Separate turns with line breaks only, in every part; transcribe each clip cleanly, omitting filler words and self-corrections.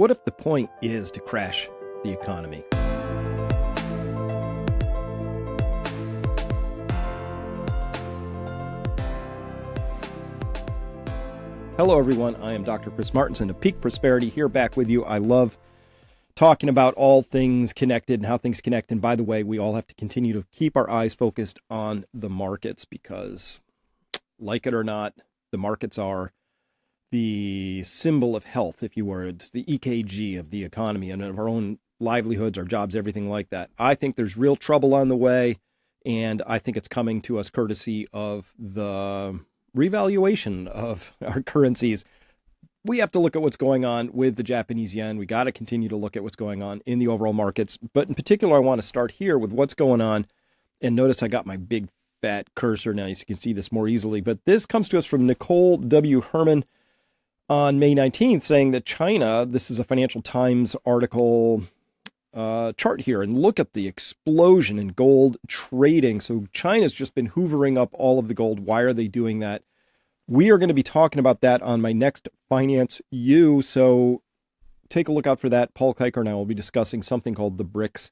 What if the point is to crash the economy? Hello, everyone. I am Dr. Chris Martenson of Peak Prosperity, here back with you. I love talking about all things connected and how things connect. And by the way, we all have to continue to keep our eyes focused on the markets because, like it or not, the markets are the symbol of health, if you were. It's the EKG of the economy and of our own livelihoods, our jobs, everything like that. I think there's real trouble on the way, and I think it's coming to us courtesy of the revaluation of our currencies. We have to look at what's going on with the Japanese yen. We got to continue to look at what's going on in the overall markets. But in particular, I want to start here with what's going on. And notice I got my big fat cursor now, so you can see this more easily. But this comes to us from Nicole W. Herman on May 19th, saying that China, this is a Financial Times article chart here, and look at the explosion in gold trading. So China's just been hoovering up all of the gold. Why are they doing that? We are going to be talking about that on my next Finance U, so take a look out for that. Paul Kiker and I will be discussing something called the BRICS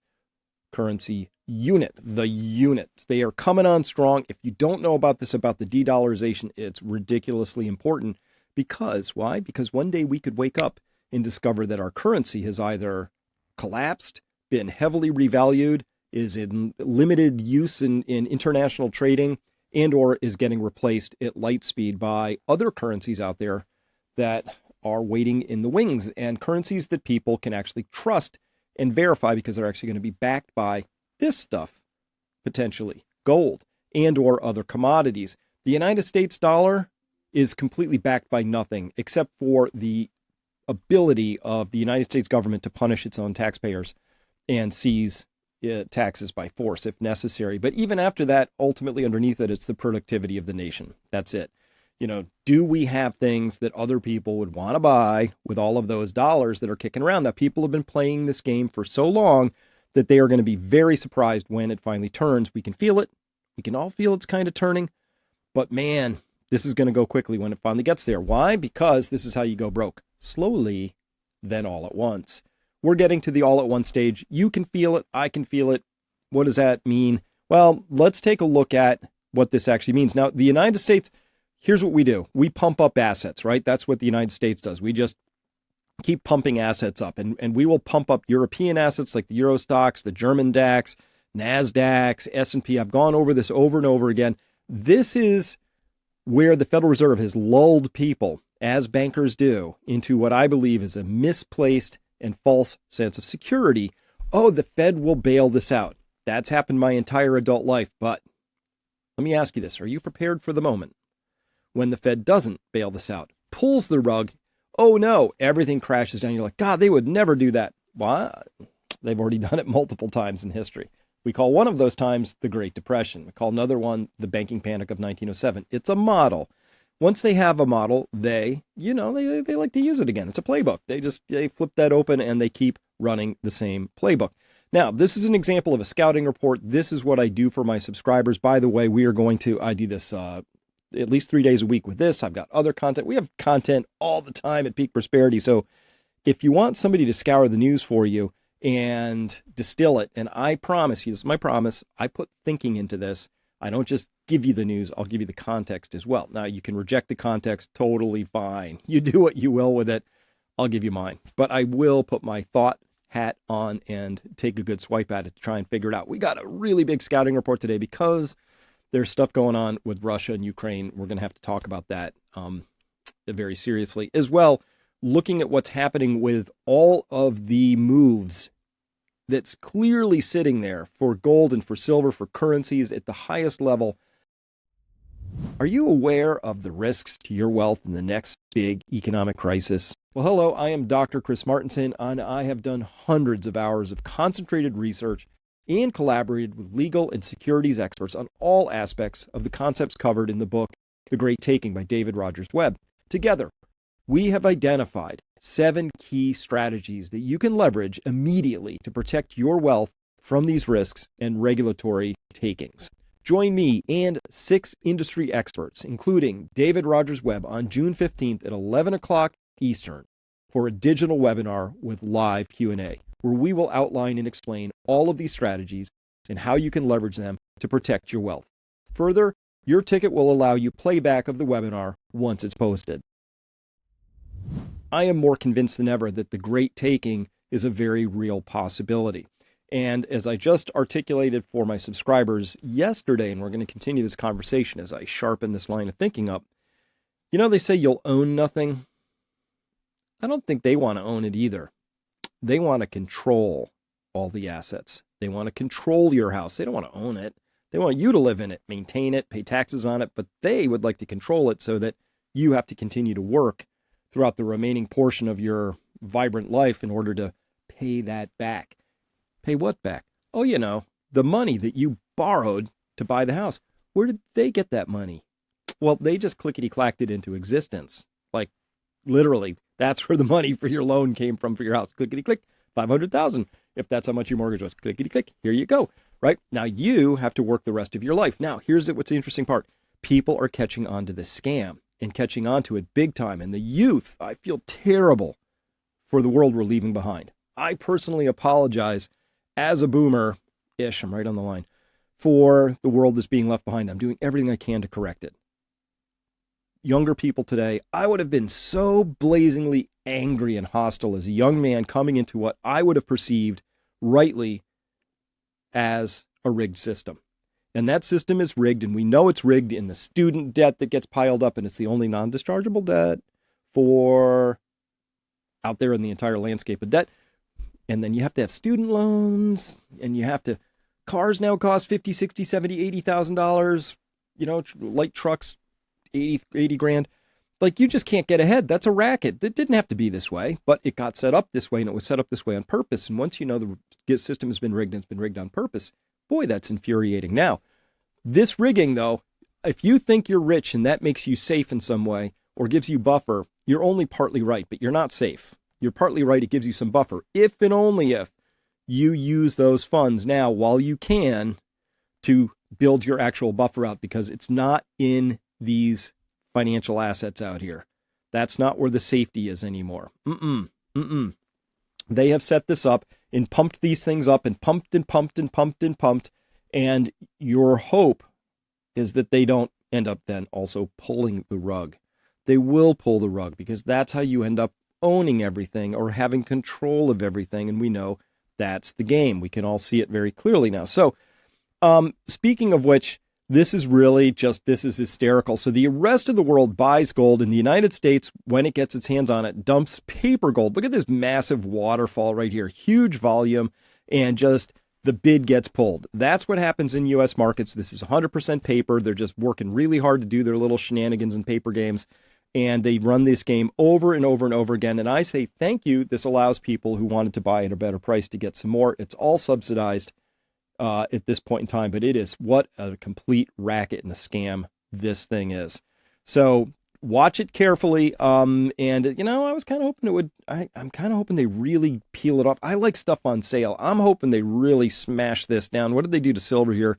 currency unit, the unit. They are coming on strong. If you don't know about this, about the de-dollarization, it's ridiculously important. Because, why? Because one day we could wake up and discover that our currency has either collapsed, been heavily revalued, is in limited use in international trading, and or is getting replaced at light speed by other currencies out there that are waiting in the wings, and currencies that people can actually trust and verify because they're actually going to be backed by this stuff, potentially gold and or other commodities. The United States dollar is completely backed by nothing except for the ability of the United States government to punish its own taxpayers and seize taxes by force if necessary. But even after that, ultimately underneath it, it's the productivity of the nation. That's it. You know, do we have things that other people would want to buy with all of those dollars that are kicking around? Now, people have been playing this game for so long that they are going to be very surprised when it finally turns. We can feel it. We can all feel it's kind of turning. But man, this is going to go quickly when it finally gets there. Why? Because this is how you go broke. Slowly, then all at once. We're getting to the all at once stage. You can feel it. I can feel it. What does that mean? Well, let's take a look at what this actually means. Now, the United States, here's what we do. We pump up assets, right? That's what the United States does. We just keep pumping assets up, and we will pump up European assets like the Euro stocks, the German DAX, NASDAQ, S&P. I've gone over this over and over again. This is where the Federal Reserve has lulled people, as bankers do, into what I believe is a misplaced and false sense of security. Oh, the Fed will bail this out. That's happened my entire adult life. But let me ask you this. Are you prepared for the moment when the Fed doesn't bail this out, pulls the rug? Oh, no, everything crashes down. You're like, God, they would never do that. Why? They've already done it multiple times in history. We call one of those times the Great Depression. We call another one the banking panic of 1907. It's a model. Once they have a model, they like to use it again. It's a playbook. They flip that open and they keep running the same playbook. Now, this is an example of a scouting report. This is what I do for my subscribers. By the way, I do this at least 3 days a week with this. I've got other content. We have content all the time at Peak Prosperity. So if you want somebody to scour the news for you and distill it, and I promise you, this is my promise, I put thinking into this. I don't just give you the news, I'll give you the context as well. Now, you can reject the context, totally fine. You do what you will with it. I'll give you mine. But I will put my thought hat on and take a good swipe at it to try and figure it out. We got a really big scouting report today because there's stuff going on with Russia and Ukraine. We're going to have to talk about that very seriously. As well, looking at what's happening with all of the moves that's clearly sitting there for gold and for silver, for currencies at the highest level. Are you aware of the risks to your wealth in the next big economic crisis? Well, hello, I am Dr. Chris Martenson, and I have done hundreds of hours of concentrated research and collaborated with legal and securities experts on all aspects of the concepts covered in the book, The Great Taking by David Rodgers Webb. Together, we have identified 7 key strategies that you can leverage immediately to protect your wealth from these risks and regulatory takings. Join me and 6 industry experts, including David Rodgers Webb, on June 15th at 11 o'clock Eastern for a digital webinar with live Q&A, where we will outline and explain all of these strategies and how you can leverage them to protect your wealth. Further, your ticket will allow you playback of the webinar once it's posted. I am more convinced than ever that the great taking is a very real possibility. And as I just articulated for my subscribers yesterday, and we're going to continue this conversation as I sharpen this line of thinking up, they say you'll own nothing. I don't think they want to own it either. They want to control all the assets. They want to control your house. They don't want to own it. They want you to live in it, maintain it, pay taxes on it, but they would like to control it so that you have to continue to work throughout the remaining portion of your vibrant life in order to pay that back. Pay what back? Oh, the money that you borrowed to buy the house. Where did they get that money? Well, they just clickety-clacked it into existence. Like, literally, that's where the money for your loan came from for your house. Clickety-click, $500,000. If that's how much your mortgage was, clickety-click, here you go. Right? Now you have to work the rest of your life. Now, here's what's the interesting part. People are catching on to this scam and catching on to it big time. And the youth, I feel terrible for the world we're leaving behind. I personally apologize as a boomer-ish, I'm right on the line, for the world that's being left behind. I'm doing everything I can to correct it. Younger people today, I would have been so blazingly angry and hostile as a young man coming into what I would have perceived rightly as a rigged system. And that system is rigged, and we know it's rigged in the student debt that gets piled up, and it's the only non-dischargeable debt for out there in the entire landscape of debt. And then you have to have student loans, and cars now cost $50, $60, $70, $80,000, light trucks, 80 grand. Like, you just can't get ahead. That's a racket. It didn't have to be this way, but it got set up this way, and it was set up this way on purpose. And once the system has been rigged and it's been rigged on purpose, boy, that's infuriating. Now, this rigging, though, if you think you're rich and that makes you safe in some way or gives you buffer, you're only partly right, but you're not safe. You're partly right. It gives you some buffer. If and only if you use those funds now while you can to build your actual buffer out, because it's not in these financial assets out here. That's not where the safety is anymore. They have set this up and pumped these things up and pumped and pumped and pumped and pumped. And your hope is that they don't end up then also pulling the rug. They will pull the rug because that's how you end up owning everything or having control of everything. And we know that's the game. We can all see it very clearly now. So speaking of which, this is hysterical. So the rest of the world buys gold, and the United States, when it gets its hands on it, dumps paper gold. Look at this massive waterfall right here, huge volume, and just the bid gets pulled. That's what happens in U.S. markets. This is 100% paper. They're just working really hard to do their little shenanigans and paper games, and they run this game over and over and over again. And I say, thank you. This allows people who wanted to buy at a better price to get some more. It's all subsidized at this point in time, but what a complete racket and a scam this thing is. So watch it carefully. And I was kind of hoping I'm kind of hoping they really peel it off. I like stuff on sale. I'm hoping they really smash this down. What did they do to silver here?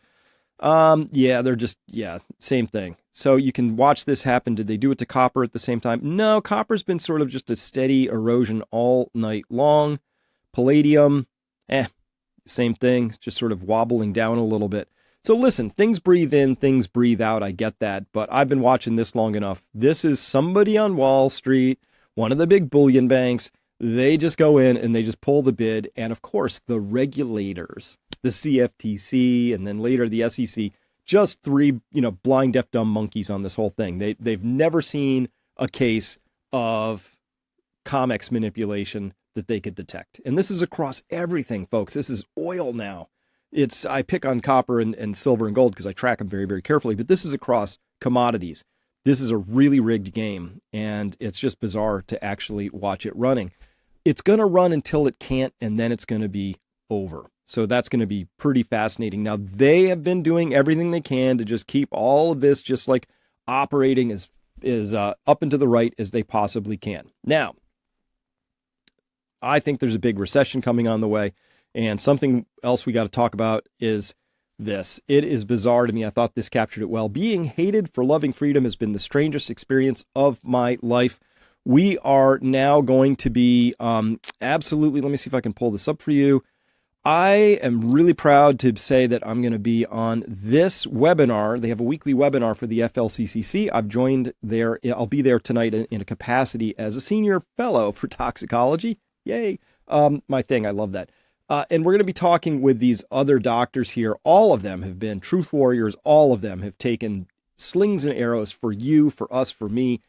Same thing. So you can watch this happen. Did they do it to copper at the same time? No, copper's been sort of just a steady erosion all night long. Palladium, same thing, just sort of wobbling down a little bit. So listen, things breathe in, things breathe out. I get that, but I've been watching this long enough. This is somebody on Wall Street, one of the big bullion banks. They just go in and they just pull the bid. And of course, the regulators, the CFTC, and then later the SEC, just three, blind, deaf, dumb monkeys on this whole thing. They've never seen a case of COMEX manipulation that they could detect. And this is across everything, folks. This is oil now. I pick on copper and silver and gold because I track them very, very carefully, but this is across commodities. This is a really rigged game, and it's just bizarre to actually watch it running. It's going to run until it can't, and then it's going to be over. So that's going to be pretty fascinating. Now, they have been doing everything they can to just keep all of this just like operating as up and to the right as they possibly can. Now, I think there's a big recession coming on the way. And something else we got to talk about is this. It is bizarre to me. I thought this captured it well. Being hated for loving freedom has been the strangest experience of my life. We are now going to be absolutely, let me see if I can pull this up for you. I am really proud to say that I'm going to be on this webinar. They have a weekly webinar for the FLCCC. I've joined there. I'll be there tonight in a capacity as a senior fellow for toxicology. Yay. My thing. I love that. And we're going to be talking with these other doctors here. All of them have been truth warriors. All of them have taken slings and arrows for you, for us, for me.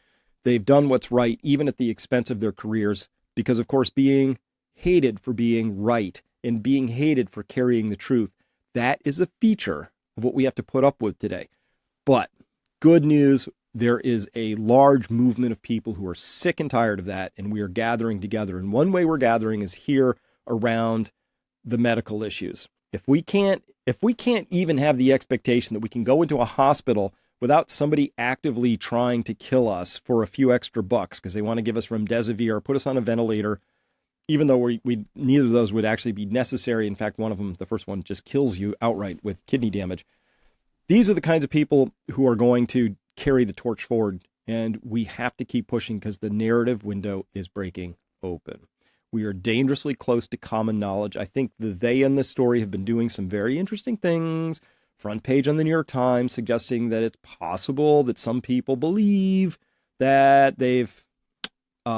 They've done what's right, even at the expense of their careers, because, of course, being hated for being right and being hated for carrying the truth, that is a feature of what we have to put up with today. But good news, there is a large movement of people who are sick and tired of that, and we are gathering together. And one way we're gathering is here around the medical issues. If we can't even have the expectation that we can go into a hospital without somebody actively trying to kill us for a few extra bucks because they want to give us remdesivir or put us on a ventilator, even though we neither of those would actually be necessary. In fact, one of them, the first one, just kills you outright with kidney damage. These are the kinds of people who are going to carry the torch forward, and we have to keep pushing because the narrative window is breaking open. We are dangerously close to common knowledge. I think they in this story have been doing some very interesting things. Front page on the New York Times suggesting that it's possible that some people believe that they've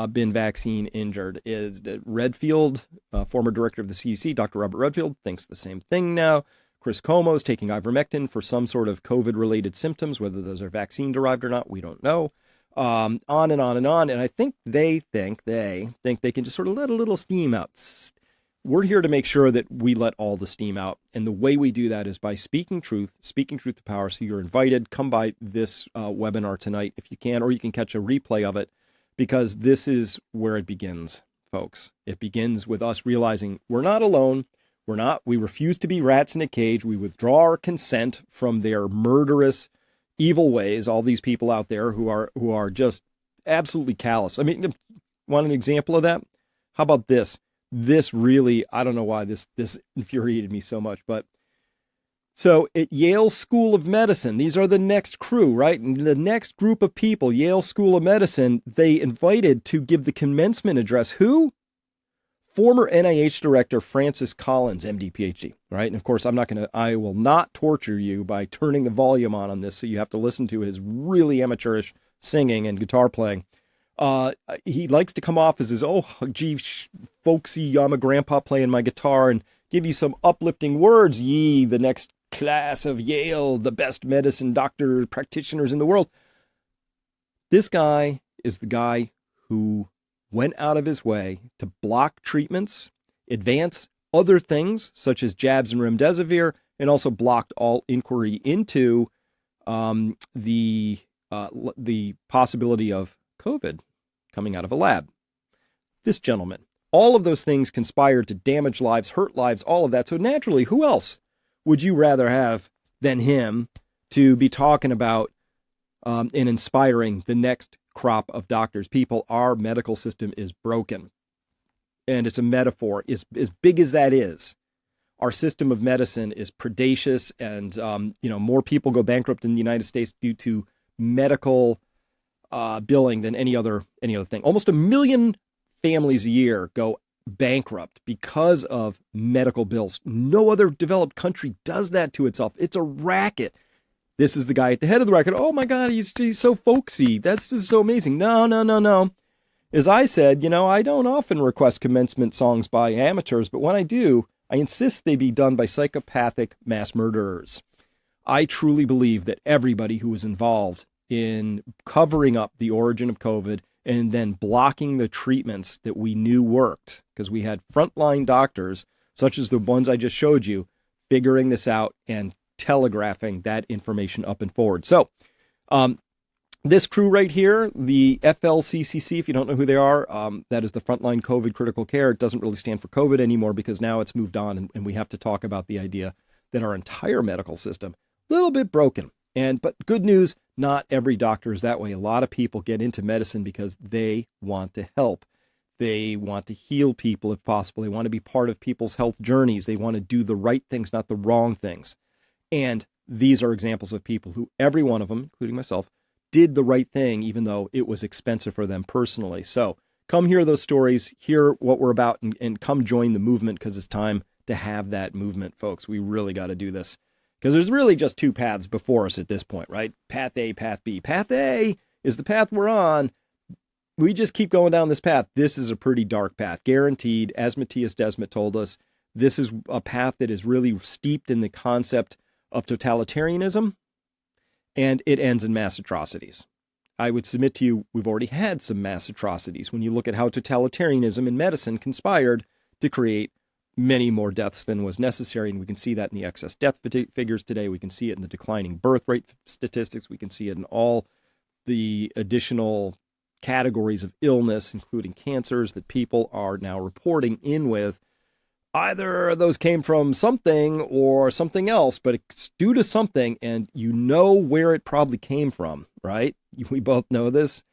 been vaccine injured. Is Redfield, former director of the CDC, Dr. Robert Redfield, thinks the same thing now. Chris Cuomo is taking ivermectin for some sort of COVID-related symptoms, whether those are vaccine-derived or not, we don't know. On and on and on. And I think they think they can just sort of let a little steam out. We're here to make sure that we let all the steam out. And the way we do that is by speaking truth to power. So you're invited. Come by this webinar tonight if you can, or you can catch a replay of it, because this is where it begins, folks. It begins with us realizing we're not alone. We refuse to be rats in a cage. We withdraw our consent from their murderous, evil ways. All these people out there who are just absolutely callous. I mean, want an example of that? How about this? This really, I don't know why this infuriated me so much, but so at Yale School of Medicine, these are the next crew, right? And the next group of people, Yale School of Medicine, they invited to give the commencement address. Who? Former NIH director Francis Collins, MD, PhD, right? And of course, I will not torture you by turning the volume on this, so you have to listen to his really amateurish singing and guitar playing. He likes to come off as his, folksy, I'm a grandpa playing my guitar, and give you some uplifting words. Ye, the next class of Yale, the best medicine doctor practitioners in the world. This guy is the guy who went out of his way to block treatments, advance other things such as jabs and remdesivir, and also blocked all inquiry into the possibility of COVID coming out of a lab. This gentleman, all of those things conspired to damage lives, hurt lives, all of that. So naturally, who else would you rather have than him to be talking about and inspiring the next crop of doctors? People, our medical system is broken. And it's a metaphor. As big as that is, our system of medicine is predacious, and more people go bankrupt in the United States due to medical billing than any other thing. Almost 1 million families a year go bankrupt because of medical bills. No other developed country does that to itself. It's a racket. This is the guy at the head of the racket. Oh my God, he's so folksy. That's just so amazing. No. As I said, I don't often request commencement songs by amateurs, but when I do, I insist they be done by psychopathic mass murderers. I truly believe that everybody who was involved in covering up the origin of COVID and then blocking the treatments that we knew worked, because we had frontline doctors, such as the ones I just showed you, figuring this out and telegraphing that information up and forward. So this crew right here, the FLCCC, if you don't know who they are, that is the Frontline COVID Critical Care. It doesn't really stand for COVID anymore because now it's moved on, and we have to talk about the idea that our entire medical system, a little bit broken. But good news, not every doctor is that way. A lot of people get into medicine because they want to help. They want to heal people if possible. They want to be part of people's health journeys. They want to do the right things, not the wrong things. And these are examples of people who, every one of them, including myself, did the right thing, even though it was expensive for them personally. So come hear those stories, hear what we're about, and come join the movement, because it's time to have that movement, folks. We really got to do this, because there's really just two paths before us at this point, right? Path A, path B. Path A is the path we're on. We just keep going down this path. This is a pretty dark path, guaranteed. As Matthias Desmet told us, this is a path that is really steeped in the concept of totalitarianism, and it ends in mass atrocities. I would submit to you, we've already had some mass atrocities when you look at how totalitarianism in medicine conspired to create many more deaths than was necessary. And we can see that in the excess death figures today. We can see it in the declining birth rate statistics. We can see it in all the additional categories of illness, including cancers, that people are now reporting in with. Either those came from something or something else, but it's due to something, and you know where it probably came from, right? We both know this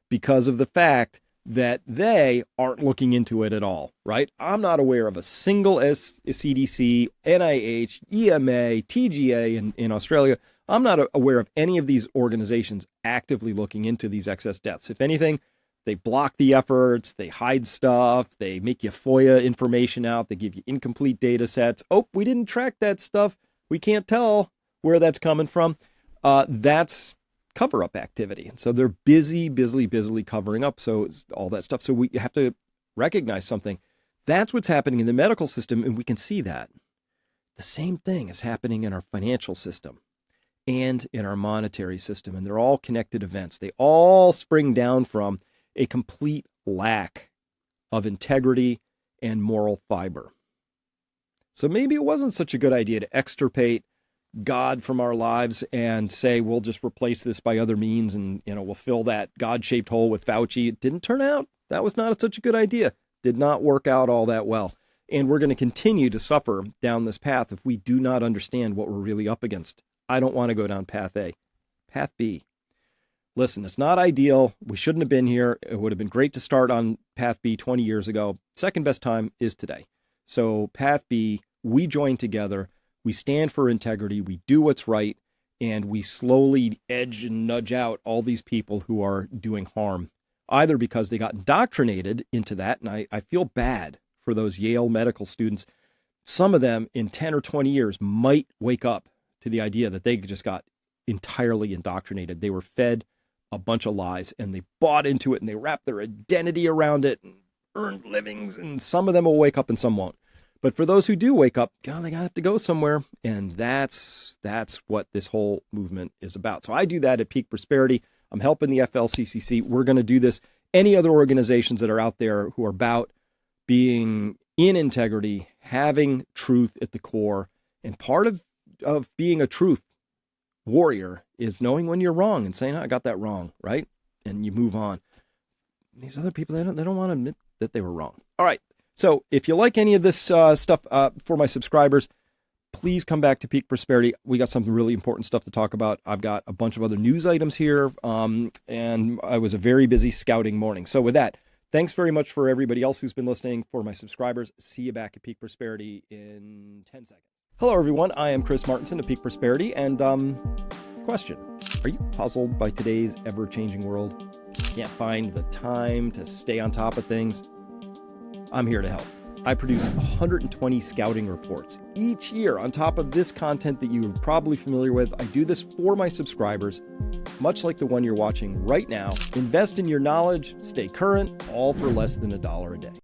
because of the fact that they aren't looking into it at all, right? I'm not aware of a single CDC, NIH, EMA, TGA in Australia. I'm not aware of any of these organizations actively looking into these excess deaths. If anything, they block the efforts, they hide stuff, they make you FOIA information out, they give you incomplete data sets. Oh, we didn't track that stuff. We can't tell where that's coming from. That's cover-up activity. And so they're busy covering up all that stuff. So we have to recognize something. That's what's happening in the medical system, and we can see that. The same thing is happening in our financial system and in our monetary system, and they're all connected events. They all spring down from a complete lack of integrity and moral fiber. So maybe it wasn't such a good idea to extirpate God from our lives and say, we'll just replace this by other means, and we'll fill that God-shaped hole with Fauci. It didn't turn out. That was not such a good idea. Did not work out all that well. And we're going to continue to suffer down this path if we do not understand what we're really up against. I don't want to go down path A. Path B. Listen, it's not ideal. We shouldn't have been here. It would have been great to start on path B 20 years ago. Second best time is today. So path B, we join together. We stand for integrity. We do what's right. And we slowly edge and nudge out all these people who are doing harm, either because they got indoctrinated into that. And I feel bad for those Yale medical students. Some of them in 10 or 20 years might wake up to the idea that they just got entirely indoctrinated. They were fed a bunch of lies, and they bought into it, and they wrapped their identity around it and earned livings, and some of them will wake up and some won't. But for those who do wake up, God, they have to go somewhere, and that's what this whole movement is about. So I do that at Peak Prosperity. I'm helping the FLCCC. We're going to do this. Any other organizations that are out there who are about being in integrity, having truth at the core, and part of being a truth warrior is knowing when you're wrong and saying, I got that wrong, right? And you move on. These other people, they don't want to admit that they were wrong. All right. So if you like any of this stuff for my subscribers, please come back to Peak Prosperity. We got some really important stuff to talk about. I've got a bunch of other news items here, and I was a very busy scouting morning. So with that, thanks very much for everybody else who's been listening. For my subscribers, see you back at Peak Prosperity in 10 seconds. Hello, everyone. I am Chris Martinson of Peak Prosperity, and question. Are you puzzled by today's ever-changing world? Can't find the time to stay on top of things? I'm here to help. I produce 120 scouting reports each year on top of this content that you're probably familiar with. I do this for my subscribers, much like the one you're watching right now. Invest in your knowledge, stay current, all for less than $1 a day.